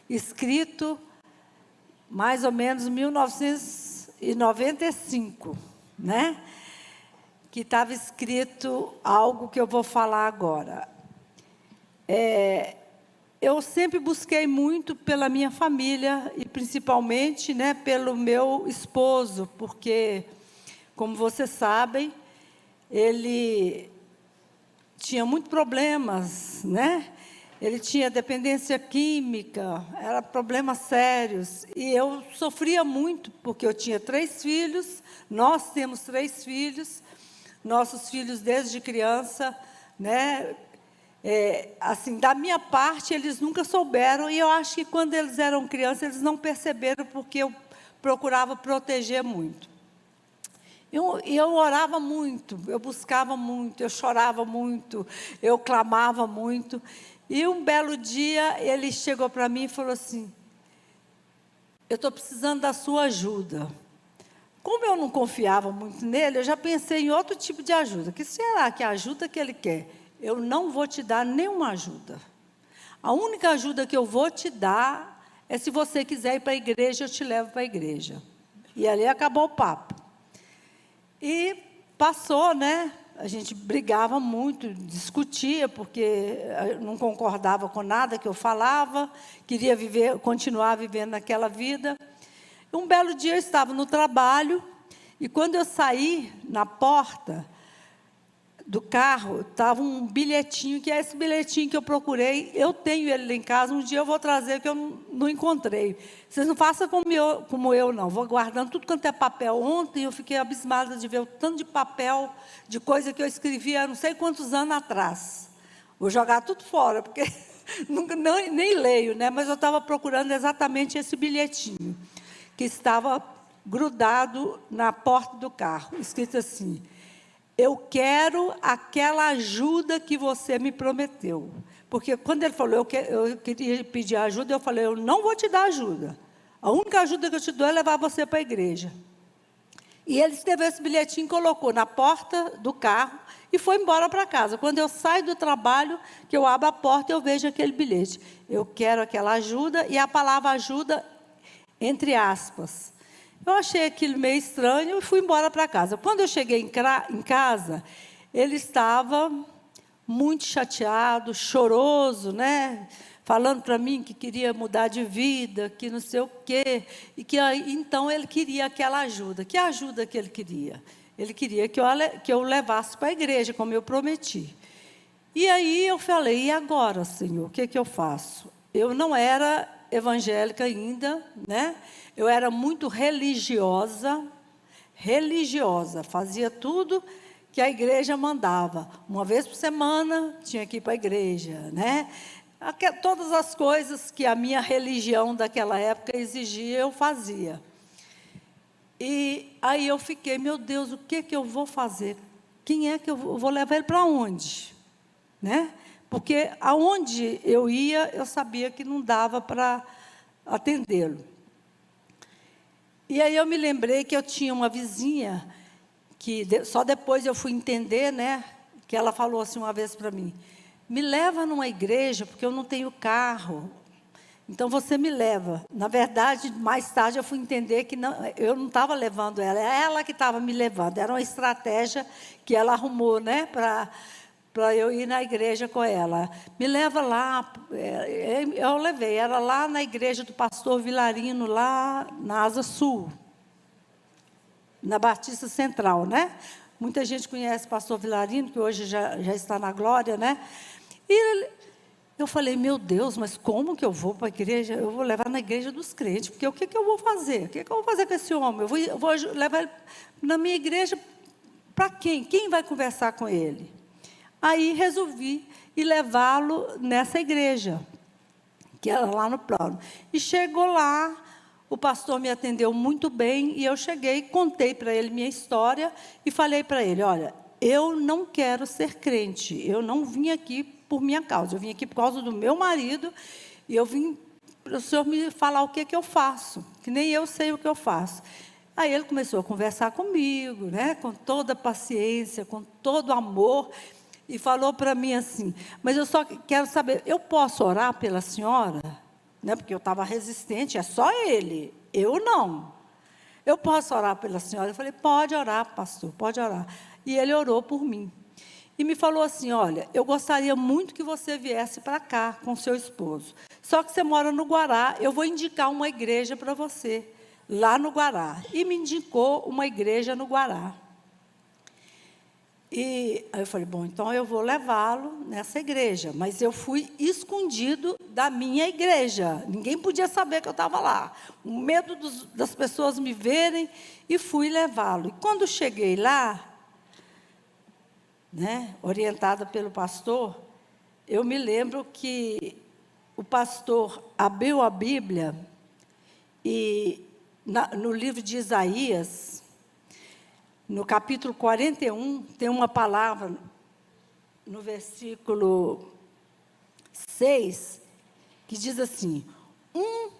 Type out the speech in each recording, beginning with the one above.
escrito mais ou menos em 1995, né? Que estava escrito algo que eu vou falar agora. Eu sempre busquei muito pela minha família e principalmente, né, pelo meu esposo, porque, como vocês sabem, ele tinha muitos problemas, né? Ele tinha dependência química, eram problemas sérios. E eu sofria muito, porque eu tinha 3 filhos, nós temos 3 filhos, nossos filhos desde criança, né? Assim, da minha parte, eles nunca souberam, e eu acho que quando eles eram crianças, eles não perceberam, porque eu procurava proteger muito. Eu orava muito, eu buscava muito, eu chorava muito, eu clamava muito. E um belo dia, ele chegou para mim e falou assim: eu estou precisando da sua ajuda. Como eu não confiava muito nele, eu já pensei em outro tipo de ajuda. Que será que a ajuda que ele quer? Eu não vou te dar nenhuma ajuda. A única ajuda que eu vou te dar é se você quiser ir para a igreja, eu te levo para a igreja. E ali acabou o papo. E passou, né? A gente brigava muito, discutia, porque eu não concordava com nada que eu falava, queria continuar vivendo naquela vida. Um belo dia eu estava no trabalho, e quando eu saí na porta do carro, estava um bilhetinho, que é esse bilhetinho que eu procurei. Eu tenho ele lá em casa, um dia eu vou trazer, que eu não encontrei. Vocês não façam como eu, não. Vou guardando tudo quanto é papel. Ontem eu fiquei abismada de ver o tanto de papel, de coisa que eu escrevia há não sei quantos anos atrás. Vou jogar tudo fora, porque nem leio, né? Mas eu estava procurando exatamente esse bilhetinho, que estava grudado na porta do carro, escrito assim: eu quero aquela ajuda que você me prometeu. Porque quando ele falou, eu queria pedir ajuda, eu falei: eu não vou te dar ajuda. A única ajuda que eu te dou é levar você para a igreja. E ele escreveu esse bilhetinho, colocou na porta do carro e foi embora para casa. Quando eu saio do trabalho, que eu abro a porta, eu vejo aquele bilhete. Eu quero aquela ajuda, e a palavra ajuda entre aspas. Eu achei aquilo meio estranho e fui embora para casa. Quando eu cheguei em casa, ele estava muito chateado, choroso, né? Falando para mim que queria mudar de vida, que não sei o quê. E que então ele queria aquela ajuda. Que ajuda que ele queria? Ele queria que eu o levasse para a igreja, como eu prometi. E aí eu falei: e agora, Senhor, o que eu faço? Eu não era evangélica ainda, né? Eu era muito religiosa, fazia tudo que a igreja mandava. Uma vez por semana tinha que ir para a igreja, né? Todas as coisas que a minha religião daquela época exigia, eu fazia. E aí eu fiquei: meu Deus, o que eu vou fazer? Quem é que eu vou levar ele para onde? Né? Porque aonde eu ia, eu sabia que não dava para atendê-lo. E aí eu me lembrei que eu tinha uma vizinha, que só depois eu fui entender, né? Que ela falou assim uma vez para mim: me leva numa igreja, porque eu não tenho carro. Então você me leva. Na verdade, mais tarde eu fui entender que eu não estava levando ela, é ela que estava me levando. Era uma estratégia que ela arrumou, né? Para eu ir na igreja com ela. Me leva lá. Eu levei. Era lá na igreja do pastor Vilarino, lá na Asa Sul, na Batista Central, né? Muita gente conhece o pastor Vilarino, que hoje já está na glória, né? E eu falei: meu Deus, mas como que eu vou para a igreja? Eu vou levar na igreja dos crentes, porque o que eu vou fazer? O que eu vou fazer com esse homem? Eu vou levar ele na minha igreja para quem? Quem vai conversar com ele? Aí resolvi ir levá-lo nessa igreja, que era lá no plano. E chegou lá, o pastor me atendeu muito bem, e eu cheguei, contei para ele minha história, e falei para ele: olha, eu não quero ser crente, eu não vim aqui por minha causa, eu vim aqui por causa do meu marido, e eu vim para o senhor me falar o que eu faço, que nem eu sei o que eu faço. Aí ele começou a conversar comigo, né, com toda a paciência, com todo o amor, e falou para mim assim: mas eu só quero saber, eu posso orar pela senhora? né? Porque eu estava resistente, é só ele, eu não. Eu posso orar pela senhora? Eu falei, pode orar, pastor, pode orar. E ele orou por mim. E me falou assim, olha, eu gostaria muito que você viesse para cá com seu esposo. Só que você mora no Guará, eu vou indicar uma igreja para você, lá no Guará. E me indicou uma igreja no Guará. E aí eu falei, bom, então eu vou levá-lo nessa igreja. Mas eu fui escondido da minha igreja. Ninguém podia saber que eu estava lá. O medo das pessoas me verem, e fui levá-lo. E quando cheguei lá, né, orientada pelo pastor, eu me lembro que o pastor abriu a Bíblia e no livro de Isaías, no capítulo 41, tem uma palavra, no versículo 6, que diz assim, um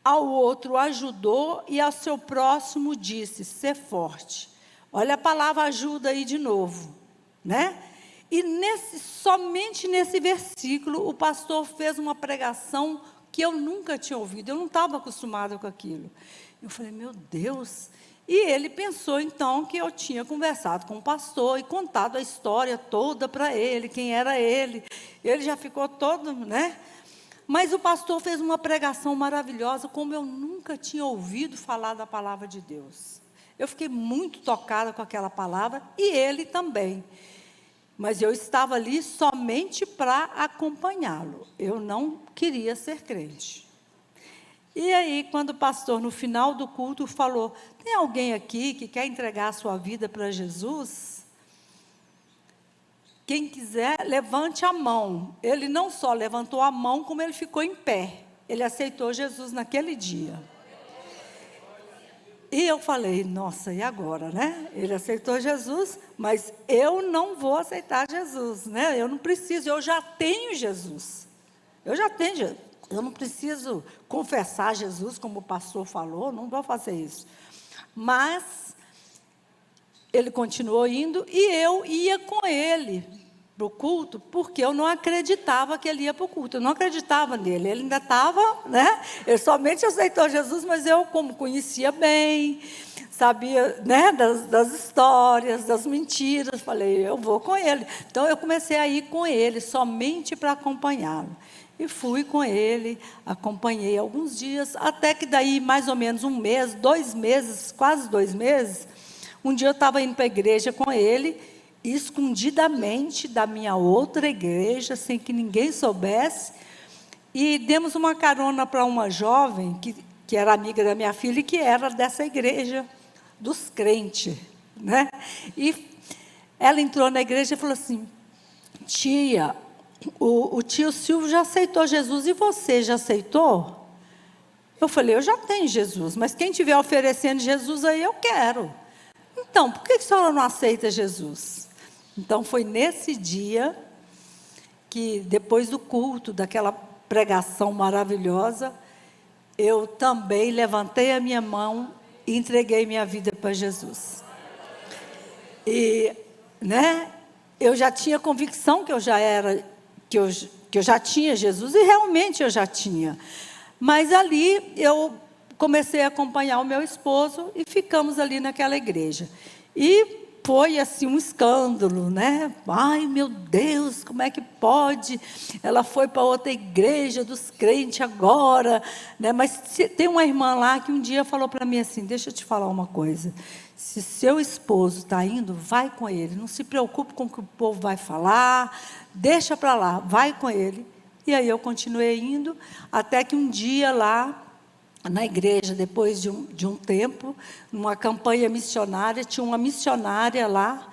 ao outro ajudou e ao seu próximo disse, ser forte. Olha a palavra ajuda aí de novo, né? E somente nesse versículo, o pastor fez uma pregação que eu nunca tinha ouvido, eu não estava acostumada com aquilo. Eu falei, meu Deus. E ele pensou, então, que eu tinha conversado com o pastor e contado a história toda para ele, quem era ele. Ele já ficou todo, né? Mas o pastor fez uma pregação maravilhosa, como eu nunca tinha ouvido falar da palavra de Deus. Eu fiquei muito tocada com aquela palavra, e ele também. Mas eu estava ali somente para acompanhá-lo. Eu não queria ser crente. E aí, quando o pastor, no final do culto, falou, tem alguém aqui que quer entregar a sua vida para Jesus? Quem quiser, levante a mão. Ele não só levantou a mão, como ele ficou em pé. Ele aceitou Jesus naquele dia. E eu falei, nossa, e agora, né? Ele aceitou Jesus, mas eu não vou aceitar Jesus, né? Eu não preciso, eu já tenho Jesus. Eu já tenho Jesus. Eu não preciso confessar Jesus, como o pastor falou, não vou fazer isso. Mas ele continuou indo e eu ia com ele para o culto, porque eu não acreditava que ele ia para o culto. Eu não acreditava nele, ele ainda estava, né? Ele somente aceitou Jesus, mas eu, como conhecia bem, sabia, né, das histórias, das mentiras, falei, eu vou com ele. Então, eu comecei a ir com ele, somente para acompanhá-lo. E fui com ele, acompanhei alguns dias, até que daí, mais ou menos 1 mês, 2 meses, quase 2 meses, um dia eu estava indo para a igreja com ele, escondidamente da minha outra igreja, sem que ninguém soubesse, e demos uma carona para uma jovem, que era amiga da minha filha, e que era dessa igreja, dos crentes, né? E ela entrou na igreja e falou assim, tia, o tio Silvio já aceitou Jesus, e você já aceitou? Eu falei, eu já tenho Jesus, mas quem estiver oferecendo Jesus aí, eu quero. Então, por que a senhora não aceita Jesus? Então, foi nesse dia que, depois do culto, daquela pregação maravilhosa, eu também levantei a minha mão e entreguei minha vida para Jesus. E, né, eu já tinha convicção que eu já era, que eu já tinha Jesus, e realmente eu já tinha. Mas ali eu comecei a acompanhar o meu esposo e ficamos ali naquela igreja. E foi assim um escândalo, né? Ai, meu Deus, como é que pode? Ela foi para outra igreja dos crentes agora, né? Mas tem uma irmã lá que um dia falou para mim assim, deixa eu te falar uma coisa, se seu esposo está indo, vai com ele, não se preocupe com o que o povo vai falar, deixa para lá, vai com ele. E aí eu continuei indo, até que um dia lá, na igreja, depois de um tempo, numa campanha missionária, tinha uma missionária lá,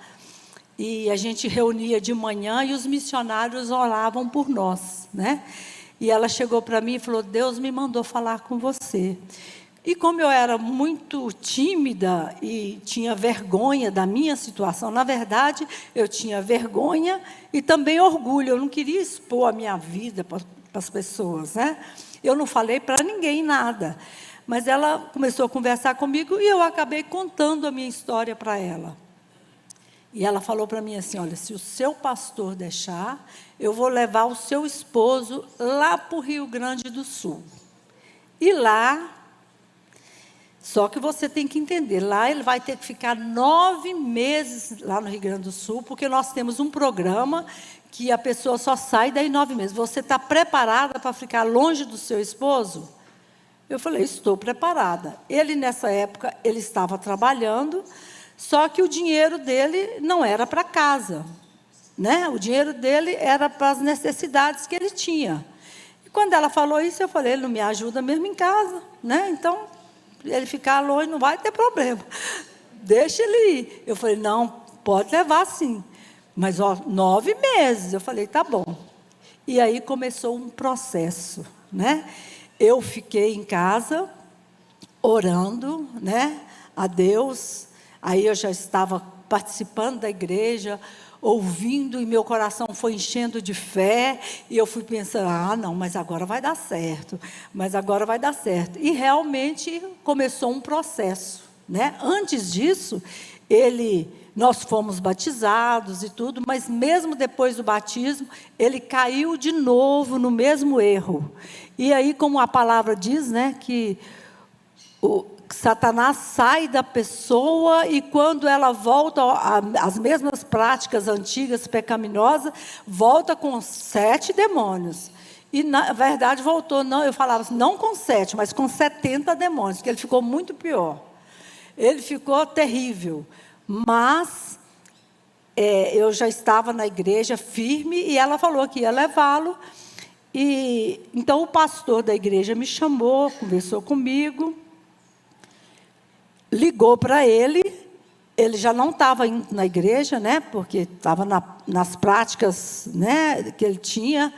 e a gente reunia de manhã, e os missionários oravam por nós, né? E ela chegou para mim e falou, Deus me mandou falar com você. E como eu era muito tímida e tinha vergonha da minha situação, na verdade, eu tinha vergonha e também orgulho, eu não queria expor a minha vida para as pessoas, né? Eu não falei para ninguém nada, mas ela começou a conversar comigo e eu acabei contando a minha história para ela. E ela falou para mim assim, olha, se o seu pastor deixar, eu vou levar o seu esposo lá para o Rio Grande do Sul. E lá, só que você tem que entender, lá ele vai ter que ficar 9 meses lá no Rio Grande do Sul, porque nós temos um programa que a pessoa só sai daí 9 meses. Você está preparada para ficar longe do seu esposo? Eu falei, estou preparada. Ele, nessa época, ele estava trabalhando, só que o dinheiro dele não era para casa, né? O dinheiro dele era para as necessidades que ele tinha. E quando ela falou isso, eu falei, ele não me ajuda mesmo em casa, né? Então, ele ficar longe não vai ter problema. Deixa ele ir. Eu falei, não, pode levar sim. Mas, 9 meses. Eu falei, tá bom. E aí começou um processo, né? Eu fiquei em casa, orando, né, a Deus. Aí eu já estava participando da igreja, ouvindo, e meu coração foi enchendo de fé, e eu fui pensando, não, mas agora vai dar certo, mas agora vai dar certo. E realmente começou um processo, né? Antes disso, nós fomos batizados e tudo, mas mesmo depois do batismo, ele caiu de novo no mesmo erro. E aí, como a palavra diz, né, que Satanás sai da pessoa e quando ela volta às mesmas práticas antigas, pecaminosas, volta com 7 demônios. E, na verdade, voltou, não, eu falava assim, não com 7, mas com 70 demônios, porque ele ficou muito pior. Ele ficou terrível. Mas eu já estava na igreja firme e ela falou que ia levá-lo. E então o pastor da igreja me chamou, conversou comigo, ligou para ele. Ele já não estava indo na igreja, né? Porque estava nas práticas, né, que ele tinha.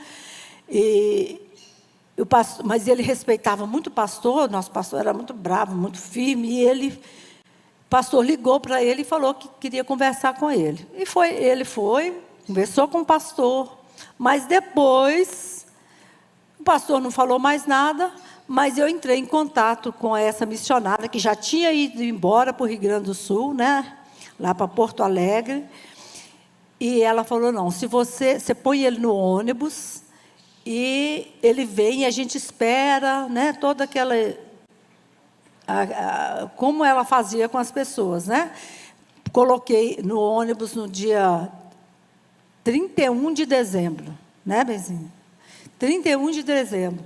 Mas ele respeitava muito o pastor. Nosso pastor era muito bravo, muito firme. E o pastor ligou para ele e falou que queria conversar com ele. E ele foi, conversou com o pastor. Mas depois, o pastor não falou mais nada. Mas eu entrei em contato com essa missionária, que já tinha ido embora para o Rio Grande do Sul, né? Lá para Porto Alegre. E ela falou, não, se você põe ele no ônibus, e ele vem e a gente espera, né? Toda aquela... como ela fazia com as pessoas, né? Coloquei no ônibus no dia 31 de dezembro, né, Benzinho? 31 de dezembro.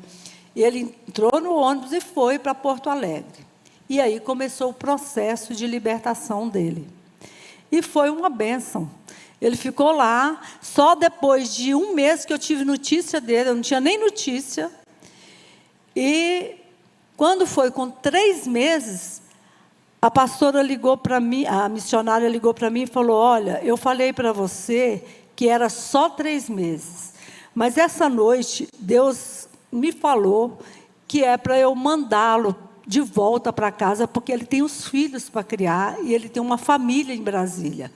E ele entrou no ônibus e foi para Porto Alegre. E aí começou o processo de libertação dele. E foi uma bênção. Ele ficou lá, só depois de 1 mês que eu tive notícia dele, eu não tinha nem notícia. E quando foi com 3 meses, a pastora ligou para mim, a missionária ligou para mim e falou, olha, eu falei para você que era só 3 meses. Mas essa noite, Deus me falou que é para eu mandá-lo de volta para casa, porque ele tem os filhos para criar e ele tem uma família em Brasília.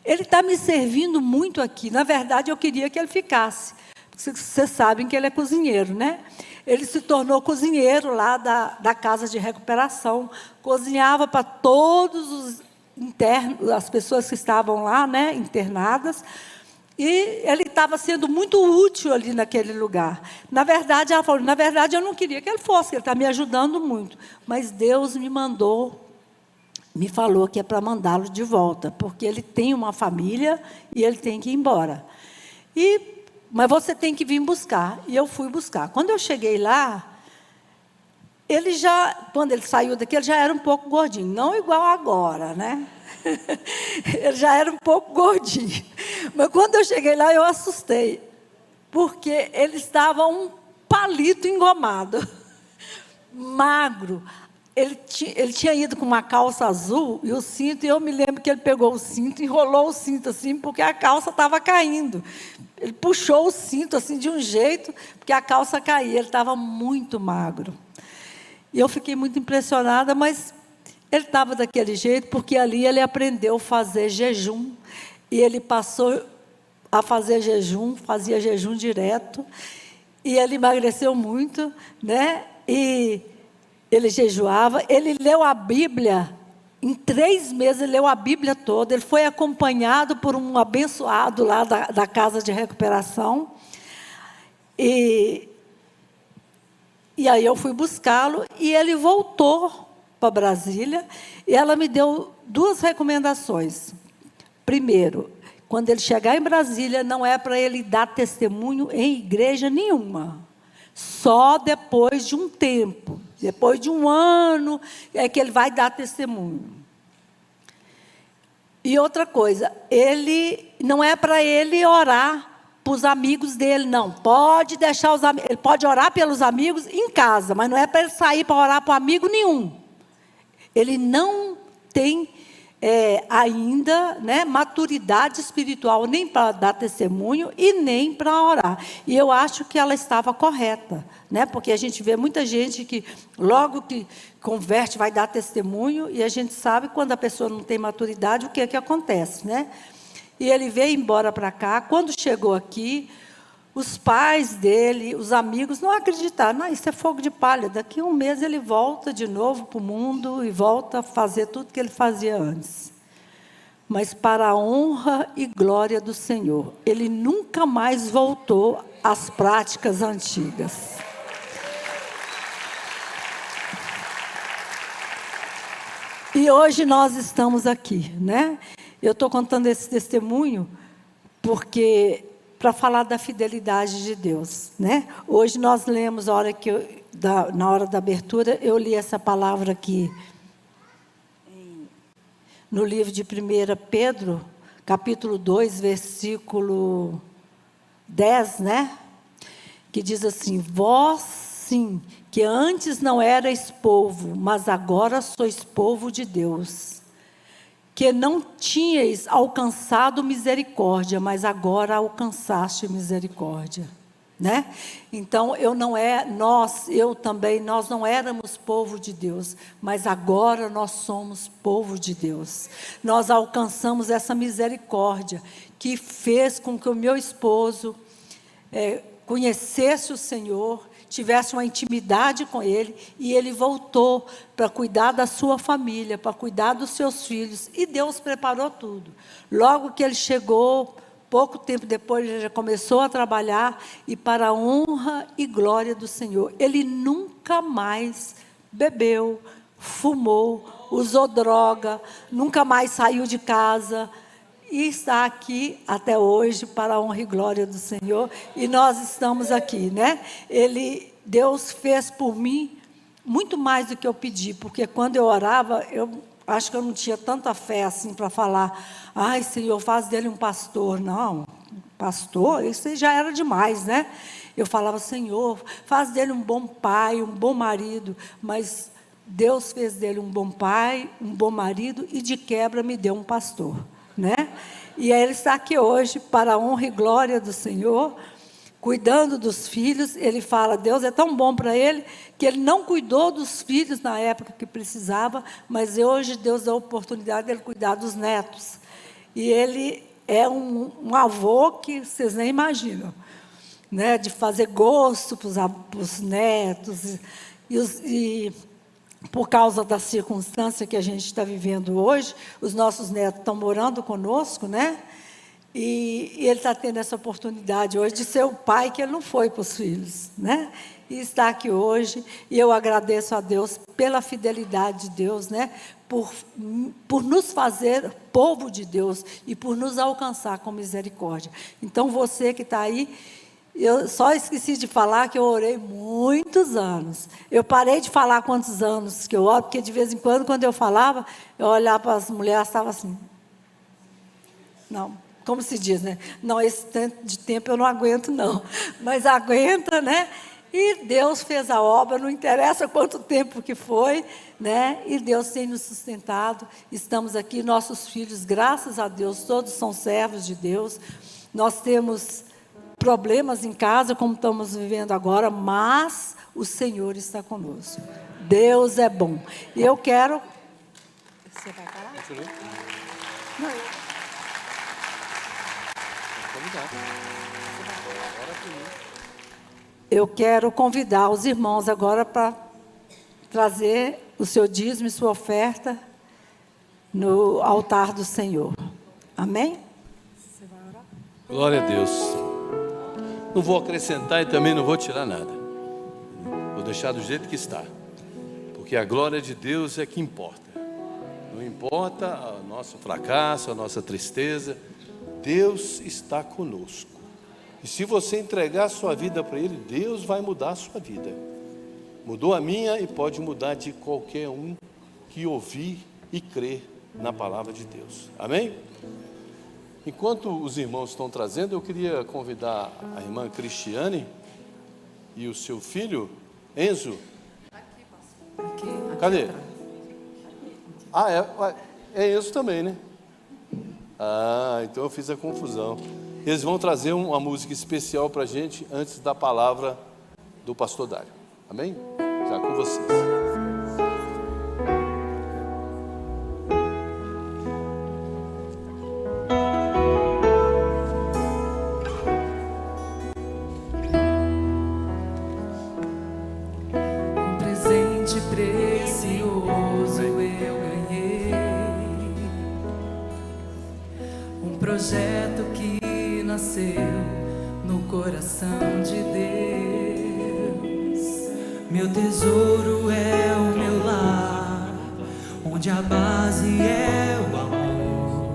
Ele está me servindo muito aqui. Na verdade, eu queria que ele ficasse. Vocês sabem que ele é cozinheiro, né? Ele se tornou cozinheiro lá da casa de recuperação. Cozinhava para todos os internos, as pessoas que estavam lá, né, internadas. E ele estava sendo muito útil ali naquele lugar. Na verdade, ela falou, na verdade, eu não queria que ele fosse, ele está me ajudando muito. Mas Deus me falou que é para mandá-lo de volta, porque ele tem uma família e ele tem que ir embora. Mas você tem que vir buscar. E eu fui buscar. Quando eu cheguei lá, quando ele saiu daqui, ele já era um pouco gordinho. Não igual agora, né? Ele já era um pouco gordinho. Mas quando eu cheguei lá, eu assustei. Porque ele estava um palito engomado. Magro. Ele tinha ido com uma calça azul e o cinto, e eu me lembro que ele pegou o cinto, enrolou o cinto assim, porque a calça estava caindo. Ele puxou o cinto assim de um jeito, porque a calça caía. Ele estava muito magro. E eu fiquei muito impressionada, mas ele estava daquele jeito, porque ali ele aprendeu a fazer jejum. E ele passou a fazer jejum, fazia jejum direto. E ele emagreceu muito, né? E ele jejuava. Ele leu a Bíblia, em 3 meses ele leu a Bíblia toda. Ele foi acompanhado por um abençoado lá da casa de recuperação. E E aí eu fui buscá-lo e ele voltou para Brasília e ela me deu 2 recomendações. Primeiro, quando ele chegar em Brasília, não é para ele dar testemunho em igreja nenhuma. Só depois de um tempo, depois de um ano, é que ele vai dar testemunho. E outra coisa, não é para ele orar para os amigos dele, não. Pode deixar os amigos, ele pode orar pelos amigos em casa, mas não é para ele sair para orar para amigo nenhum. Ele não tem ainda, né, maturidade espiritual, nem para dar testemunho e nem para orar. E eu acho que ela estava correta, né, porque a gente vê muita gente que logo que converte vai dar testemunho, e a gente sabe quando a pessoa não tem maturidade, o que é que acontece, né? E ele veio embora para cá. Quando chegou aqui, os pais dele, os amigos, não acreditaram. Não, isso é fogo de palha. Daqui a um mês ele volta de novo para o mundo e volta a fazer tudo que ele fazia antes. Mas para a honra e glória do Senhor, ele nunca mais voltou às práticas antigas. E hoje nós estamos aqui, né? Eu estou contando esse testemunho porque para falar da fidelidade de Deus, né? Hoje nós lemos, na hora da abertura, eu li essa palavra aqui, no livro de 1 Pedro, capítulo 2, versículo 10, né? Que diz assim: vós, sim, que antes não erais povo, mas agora sois povo de Deus, que não tinhais alcançado misericórdia, mas agora alcançaste misericórdia, né? Então, nós não éramos povo de Deus, mas agora nós somos povo de Deus. Nós alcançamos essa misericórdia, que fez com que o meu esposo conhecesse o Senhor, tivesse uma intimidade com Ele, e ele voltou para cuidar da sua família, para cuidar dos seus filhos, e Deus preparou tudo. Logo que ele chegou, pouco tempo depois, ele já começou a trabalhar, e para a honra e glória do Senhor, ele nunca mais bebeu, fumou, usou droga, nunca mais saiu de casa, e está aqui até hoje para a honra e glória do Senhor, e nós estamos aqui, né? Deus fez por mim muito mais do que eu pedi, porque quando eu orava, eu acho que eu não tinha tanta fé assim para falar: ai, Senhor, faz dele um pastor. Não, pastor, isso já era demais, né? Eu falava: Senhor, faz dele um bom pai, um bom marido, mas Deus fez dele um bom pai, um bom marido, e de quebra me deu um pastor, né? E aí ele está aqui hoje para a honra e glória do Senhor, cuidando dos filhos. Ele fala, Deus é tão bom para ele, que ele não cuidou dos filhos na época que precisava, mas hoje Deus dá a oportunidade de ele cuidar dos netos. E ele é um avô que vocês nem imaginam, né? De fazer gosto para os netos, e por causa da circunstância que a gente está vivendo hoje, os nossos netos estão morando conosco, né? E ele está tendo essa oportunidade hoje de ser o pai que ele não foi para os filhos, né? E está aqui hoje, e eu agradeço a Deus pela fidelidade de Deus, né? Por nos fazer povo de Deus e por nos alcançar com misericórdia. Então, você que está aí, eu só esqueci de falar que eu orei muitos anos. Eu parei de falar quantos anos que eu oro, porque de vez em quando eu falava, eu olhava para as mulheres, estava assim. Não, como se diz, né? Não, esse tanto de tempo eu não aguento, não. Mas aguenta, né? E Deus fez a obra, não interessa quanto tempo que foi, né? E Deus tem nos sustentado. Estamos aqui, nossos filhos, graças a Deus, todos são servos de Deus. Nós temos problemas em casa, como estamos vivendo agora, mas o Senhor está conosco. Deus é bom. E eu quero... Você vai falar? Não, eu quero convidar os irmãos agora para trazer o seu dízimo e sua oferta no altar do Senhor. Amém? Você vai orar? Glória a Deus. Não vou acrescentar e também não vou tirar nada. Vou deixar do jeito que está, porque a glória de Deus é que importa. Não importa o nosso fracasso, a nossa tristeza, Deus está conosco. E se você entregar a sua vida para Ele, Deus vai mudar a sua vida. Mudou a minha e pode mudar de qualquer um que ouvir e crer na palavra de Deus. Amém? Enquanto os irmãos estão trazendo, eu queria convidar a irmã Cristiane e o seu filho, Enzo. Aqui, Cadê? atrás. É Enzo também, né? Então eu fiz a confusão. Eles vão trazer uma música especial para a gente antes da palavra do pastor Dário. Amém? Já com vocês. Um presente precioso eu ganhei, um projeto que nasceu no coração de Deus. Meu tesouro é o meu lar, onde a base é o amor,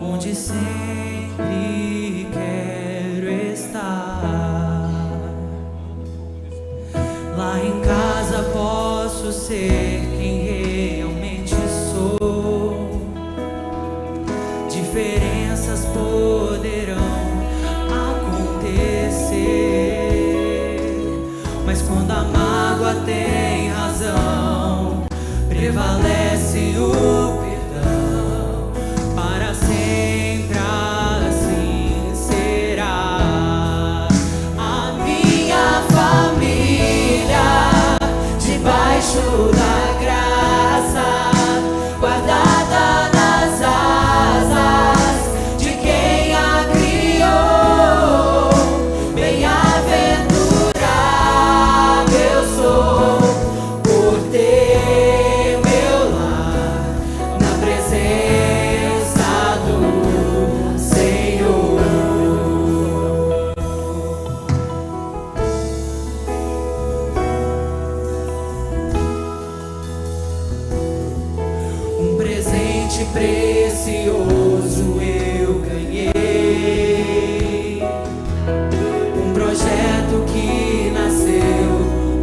onde sempre quero estar. Lá em casa posso ser quem realmente sou. Diferenças poderão acontecer, mas quando a mágoa tem razão, prevalece o perdão. Para sempre assim será. A minha família, debaixo da graça, guardada nas asas de quem a criou. Bem-aventurado eu sou por ter meu lar na presença do Senhor. Um presente precioso eu ganhei, um projeto que nasceu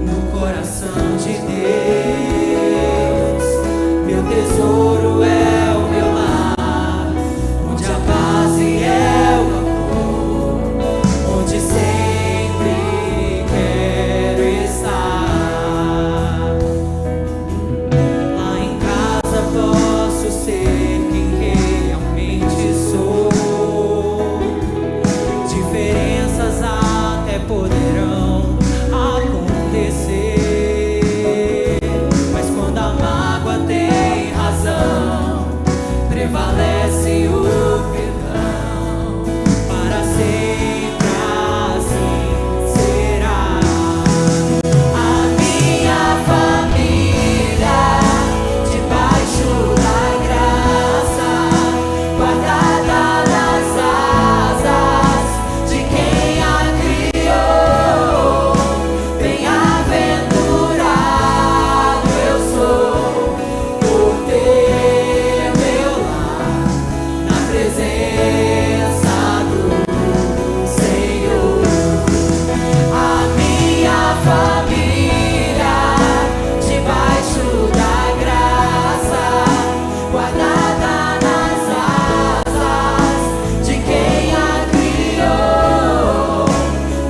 no coração de Deus. Meu tesouro é o meu lar, onde a base é o amor, onde sempre quero estar. Lá em casa posso ser quem realmente sou. Diferenças até poderão acontecer, mas quando a mágoa tem razão, prevalece o perdão. Para sempre assim será. A minha família, debaixo da graça, guardada nas asas de quem a criou. Bem-aventurado eu sou por ter meu lar na presença do Senhor. A minha família, debaixo da graça, guardada nas asas de quem a criou.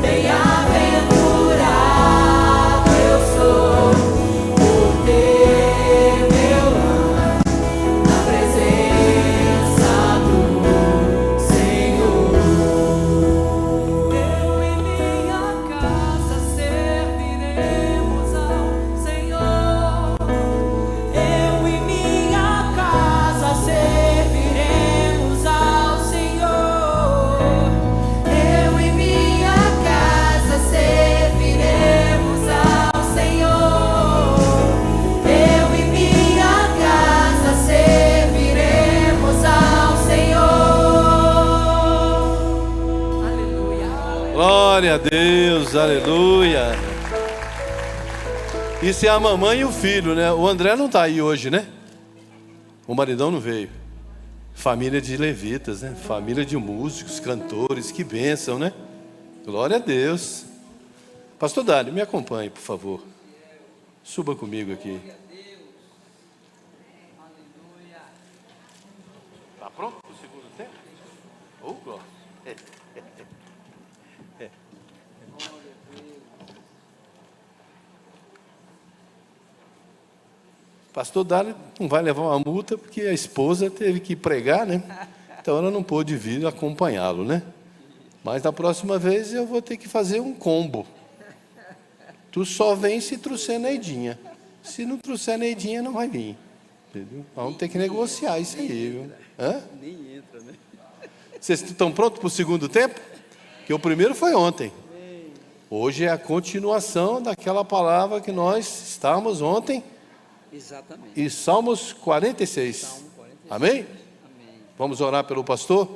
Bem-aventurado eu sou por ter meu lar na presença do Senhor. Eu e minha casa serviremos ao Senhor. Eu e minha casa serviremos ao Senhor. Eu e minha casa serviremos ao Senhor. Eu e minha casa serviremos ao Senhor. Aleluia. Glória a Deus, aleluia. Isso é a mamãe e o filho, né? O André não está aí hoje, né? O maridão não veio. Família de levitas, né? Família de músicos, cantores, que bênção, né? Glória a Deus. Pastor Dário, me acompanhe, por favor. Suba comigo aqui. Está pronto para o segundo tempo? Oh, glória. Pastor Dário não vai levar uma multa porque a esposa teve que pregar, né? Então ela não pôde vir acompanhá-lo, né? Mas na próxima vez eu vou ter que fazer um combo. Tu só vem se trouxer Neidinha. Se não trouxer Neidinha, não vai vir. Entendeu? Vamos ter que negociar isso aí, viu? Hã? Nem entra, né? Vocês estão prontos para o segundo tempo? Que o primeiro foi ontem. Hoje é a continuação daquela palavra que nós estávamos ontem. Exatamente. E Salmos 46. Salmo 46. Amém? Amém? Vamos orar pelo pastor?